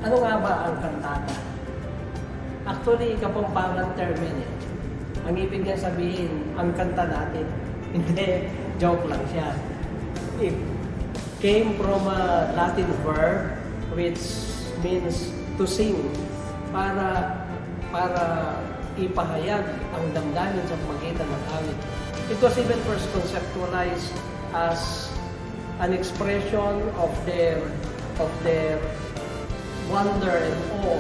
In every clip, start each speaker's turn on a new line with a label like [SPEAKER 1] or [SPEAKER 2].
[SPEAKER 1] Ano nga ba ang kantata? Actually, kapampangan term yan eh. Ang ibig niya sabihin, ang kanta natin. Hindi, joke lang siya. It came from a Latin verb which means to sing para ipahayag ang damdamin sa pamagitan ng awit. It was even first conceptualized as an expression of their wonder and awe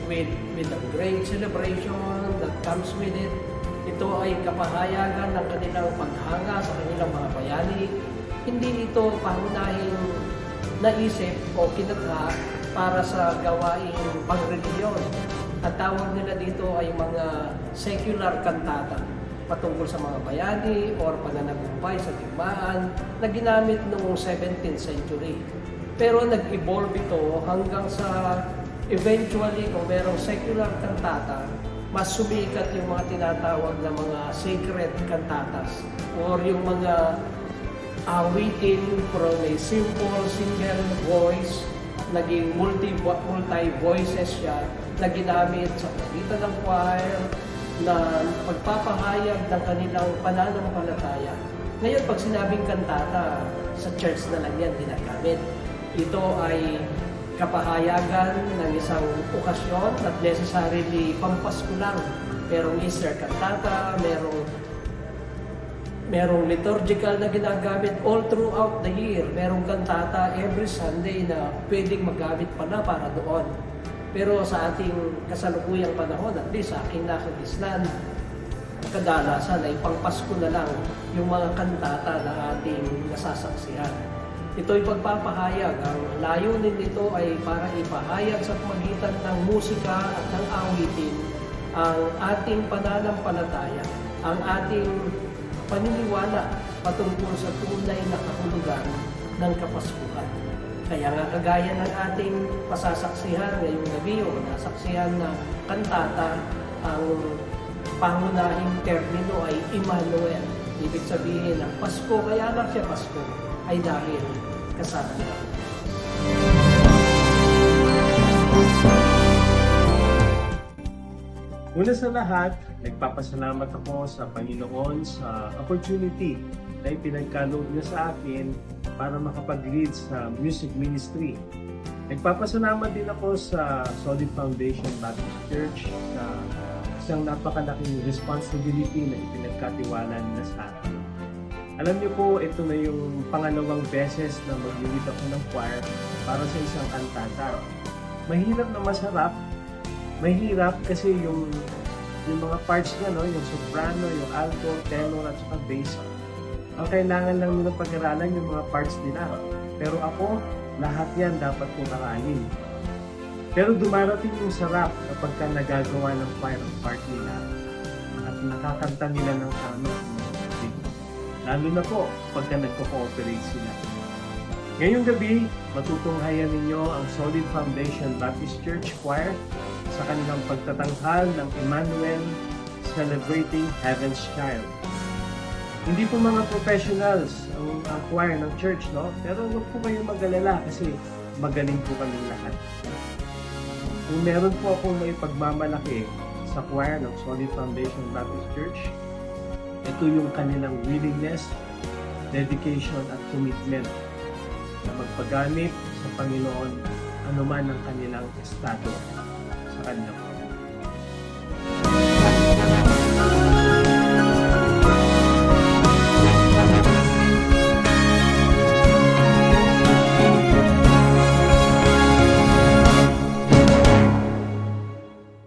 [SPEAKER 1] with the great celebration that comes with it. Ito ay kapahayagan ng kanilang paghanga sa kanilang mga bayani. Hindi ito pangunahing naisip o kinatha para sa gawaing pangreliyon. Ang tawag nila dito ay mga secular cantata patungkol sa mga bayani or pananagumpay sa digmaan na ginamit noong 17th century. Pero nag-evolve ito hanggang sa eventually kung merong secular cantata, mas sumikat yung mga tinatawag na mga sacred cantatas or yung mga awitin from a simple single voice, naging multi-voices siya na ginamit sa pagitan ng choir na pagpapahayag ng kanilang pananampalataya. Ngayon, pag sinabing kantata, sa church na lang yan ginagamit. Ito ay kapahayagan ng isang okasyon at necessarily pampasko lang. Merong Easter cantata, merong liturgical na ginagamit all throughout the year. Merong kantata every Sunday na pwedeng magamit pala para doon. Pero sa ating kasalukuyang panahon, at least sa aking nakagisnan, kadalasan ay pangpasko na lang yung mga kantata na ating nasasaksihan. Ito'y pagpapahayag. Ang layunin nito ay para ipahayag sa pamagitan ng musika at ng awitin ang ating pananampalataya, ang ating paniniwala patungkol sa tunay na kahulugan ng Kapaskuhan. Kaya nga kagaya ng ating pasasaksihan ngayong gabi o nasaksihan na kantata, ang pangunahing termino ay Immanuel. Ibig sabihin ng Pasko, kaya lang siya Pasko, ay dahil kasama niya.
[SPEAKER 2] Una sa lahat, nagpapasalamat ako sa Panginoon sa opportunity na ipinagkaloob niya sa akin para makapag-lead sa music ministry. Nagpapasalamat din ako sa Solid Foundation Baptist Church na isang napakalaking responsibility na ipinagkatiwala nila sa akin. Alam niyo po, ito na yung pangalawang beses na mag-lead ako ng choir para sa isang kantata. Mahirap na masarap. Mahirap kasi yung mga parts niya, no? Yung soprano, yung alto, tenor at saka bass. Ang kailangan lang nila pag-aralan yung mga parts nila. Pero ako, lahat yan dapat kong aralin. Pero dumarating yung sarap kapag ka nagagawa ng choir ang part nila at nakakanta nila ng tama. Lalo na po pagka nagko-cooperate sila. Ngayong gabi, matutunghayan ninyo ang Solid Foundation Baptist Church Choir sa kanilang pagtatanghal ng Emmanuel Celebrating Heaven's Child. Hindi po mga professionals ang choir ng church, no? Pero huwag po kayong mag-alala kasi magaling po kaming lahat. Kung meron po akong may pagmamalaki sa choir ng Solid Foundation Baptist Church, ito yung kanilang willingness, dedication at commitment na magpagamit sa Panginoon anuman ang kanilang estado sa kanilang pamilya.